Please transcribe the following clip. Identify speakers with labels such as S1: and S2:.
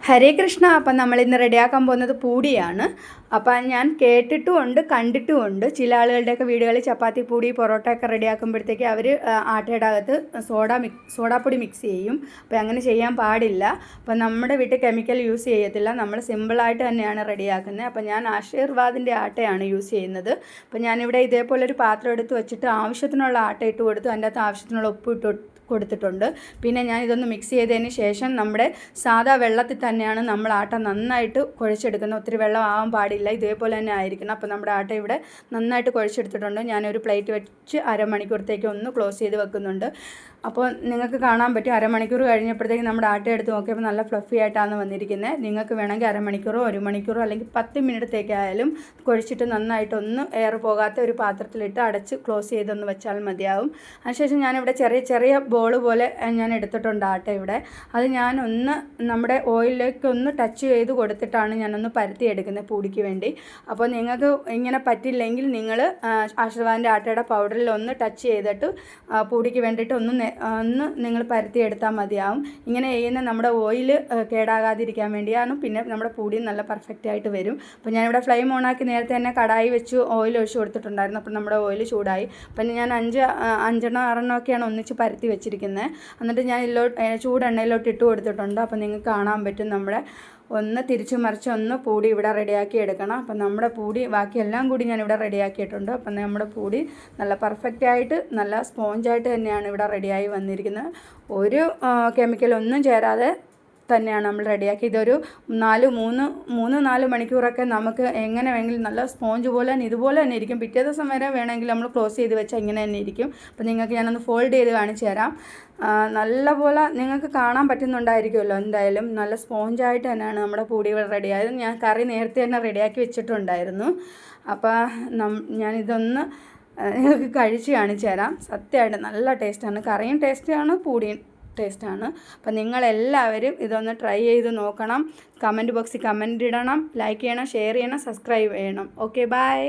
S1: ഹരേ കൃഷ്ണ. അപ്പം നമ്മളിന്ന് റെഡിയാക്കാൻ പോകുന്നത് പൂടിയാണ്. അപ്പം ഞാൻ കേട്ടിട്ടുമുണ്ട് കണ്ടിട്ടുമുണ്ട്. ചില ആളുകളുടെയൊക്കെ വീടുകളിൽ ചപ്പാത്തി പൂടി പൊറോട്ടയൊക്കെ റെഡിയാക്കുമ്പോഴത്തേക്ക് അവർ ആട്ടയുടെ അകത്ത് സോഡാപ്പൊടി മിക്സ് ചെയ്യും. അപ്പോൾ അങ്ങനെ ചെയ്യാൻ പാടില്ല. അപ്പം നമ്മുടെ വീട്ടിൽ കെമിക്കൽ യൂസ് ചെയ്യത്തില്ല. നമ്മൾ സിമ്പിളായിട്ട് തന്നെയാണ് റെഡിയാക്കുന്നത്. അപ്പം ഞാൻ ആശീർവാദിൻ്റെ ആട്ടയാണ് യൂസ് ചെയ്യുന്നത്. അപ്പം ഞാനിവിടെ ഇതേപോലൊരു പാത്രം എടുത്ത് വെച്ചിട്ട് ആവശ്യത്തിനുള്ള ആട്ട ഇട്ട് കൊടുത്തു. അതിൻ്റെ അകത്ത് ആവശ്യത്തിനുള്ള ഉപ്പ് ഇട്ട് കൊടുത്തിട്ടുണ്ട്. പിന്നെ ഞാൻ ഇതൊന്ന് മിക്സ് ചെയ്തതിന് ശേഷം നമ്മുടെ സാധാ വെള്ളത്തിൽ തന്നെയാണ് നമ്മൾ ആട്ട നന്നായിട്ട് കുഴച്ചെടുക്കുന്നത്. ഒത്തിരി വെള്ളം ആവാൻ പാടില്ല, ഇതേപോലെ തന്നെ ആയിരിക്കണം. അപ്പോൾ നമ്മുടെ ആട്ട ഇവിടെ നന്നായിട്ട് കുഴച്ചെടുത്തിട്ടുണ്ട്. ഞാനൊരു പ്ലേറ്റ് വെച്ച് അരമണിക്കൂറത്തേക്ക് ഒന്ന് ക്ലോസ് ചെയ്ത് വെക്കുന്നുണ്ട്. അപ്പോൾ നിങ്ങൾക്ക് കാണാൻ പറ്റും, അരമണിക്കൂർ കഴിഞ്ഞപ്പോഴത്തേക്ക് നമ്മുടെ ആട്ട എടുത്ത് നോക്കിയപ്പോൾ നല്ല ഫ്ലഫി ആയിട്ടാണ് വന്നിരിക്കുന്നത്. നിങ്ങൾക്ക് വേണമെങ്കിൽ അരമണിക്കൂറോ 1 മണിക്കൂറോ അല്ലെങ്കിൽ 10 മിനിറ്റത്തേക്കായാലും കുഴച്ചിട്ട് നന്നായിട്ടൊന്ന് എയർ പോകാത്ത ഒരു പാത്രത്തിലിട്ട് അടച്ച് ക്ലോസ് ചെയ്തൊന്ന് വെച്ചാൽ മതിയാവും. അതിനുശേഷം ഞാനിവിടെ ചെറിയ ബോൾ പോലെ ഞാൻ എടുത്തിട്ടുണ്ട് ആട്ട ഇവിടെ. അത് ഞാനൊന്ന് നമ്മുടെ ഓയിലിലേക്ക് ഒന്ന് ടച്ച് ചെയ്ത് കൊടുത്തിട്ടാണ് ഞാനൊന്ന് പരത്തിയെടുക്കുന്നത് പൂടിക്ക് വേണ്ടി. അപ്പോൾ നിങ്ങൾക്ക് ഇങ്ങനെ പറ്റില്ലെങ്കിൽ നിങ്ങൾ ആശീർവാദിൻ്റെ ആട്ടയുടെ പൗഡറിൽ ഒന്ന് ടച്ച് ചെയ്തിട്ട് പൂടിക്ക് വേണ്ടിയിട്ട് ഒന്ന് നിങ്ങൾ പരത്തിയെടുത്താൽ മതിയാവും. ഇങ്ങനെ ചെയ്യുന്ന നമ്മുടെ ഓയിൽ കേടാകാതിരിക്കാൻ വേണ്ടിയാണ്. പിന്നെ നമ്മുടെ പൂടി നല്ല പെർഫെക്റ്റ് ആയിട്ട് വരും. അപ്പോൾ ഞാനിവിടെ ഫ്ലെയിം ഓണാക്കി നേരത്തെ തന്നെ കടായി വെച്ച് ഓയിൽ ഒഴിച്ച് കൊടുത്തിട്ടുണ്ടായിരുന്നു. അപ്പോൾ നമ്മുടെ ഓയിൽ ചൂടായി. അപ്പം ഞാൻ 5 6 ഒക്കെയാണ് ഒന്നിച്ച് പരത്തി വെച്ചിരിക്കുന്നത്. എന്നിട്ട് ഞാൻ ചൂടെണ്ണയിലോട്ട് ഇട്ട് കൊടുത്തിട്ടുണ്ട്. അപ്പോൾ നിങ്ങൾക്ക് കാണാൻ പറ്റും നമ്മുടെ ഒന്ന് തിരിച്ചു മറിച്ച് ഒന്ന് പൂടി ഇവിടെ റെഡിയാക്കി എടുക്കണം. അപ്പം നമ്മുടെ പൂടി ബാക്കിയെല്ലാം കൂടി ഞാനിവിടെ റെഡിയാക്കിയിട്ടുണ്ട്. അപ്പം നമ്മുടെ പൂടി നല്ല പെർഫെക്റ്റായിട്ട് നല്ല സ്പോഞ്ചായിട്ട് തന്നെയാണ് ഇവിടെ റെഡിയായി വന്നിരിക്കുന്നത്. ഒരു കെമിക്കലൊന്നും ചേരാതെ തന്നെയാണ് നമ്മൾ റെഡിയാക്കി. ഇതൊരു 3-4 മണിക്കൂറൊക്കെ നമുക്ക് എങ്ങനെ വേണമെങ്കിലും നല്ല സ്പോഞ്ച് പോലെ തന്നെ ഇതുപോലെ തന്നെ ഇരിക്കും. പിറ്റേ ദിവസം വരെ വേണമെങ്കിൽ നമ്മൾ ക്ലോസ് ചെയ്ത് വെച്ചാൽ ഇങ്ങനെ തന്നെ ഇരിക്കും. അപ്പോൾ നിങ്ങൾക്ക് ഞാനൊന്ന് ഫോൾഡ് ചെയ്ത് കാണിച്ചു തരാം. നല്ലപോലെ നിങ്ങൾക്ക് കാണാൻ പറ്റുന്നുണ്ടായിരിക്കുമല്ലോ. എന്തായാലും നല്ല സ്പോഞ്ചായിട്ട് തന്നെയാണ് നമ്മുടെ പൂടികൾ റെഡിയായത്. ഞാൻ കറി നേരത്തെ തന്നെ റെഡിയാക്കി വെച്ചിട്ടുണ്ടായിരുന്നു. അപ്പോൾ ഞാനിതൊന്ന് നിങ്ങൾക്ക് കഴിച്ച് കാണിച്ചു തരാം. സത്യമായിട്ട് നല്ല ടേസ്റ്റാണ്. കറിയും ടേസ്റ്റാണ്, പൂടിയും ടേസ്റ്റാണ്. അപ്പം നിങ്ങളെല്ലാവരും ഇതൊന്ന് ട്രൈ ചെയ്ത് നോക്കണം. കമൻറ്റ് ബോക്സിൽ കമൻറ്റ് ഇടണം, ലൈക്ക് ചെയ്യണം, ഷെയർ ചെയ്യണം, സബ്സ്ക്രൈബ് ചെയ്യണം. Okay, by.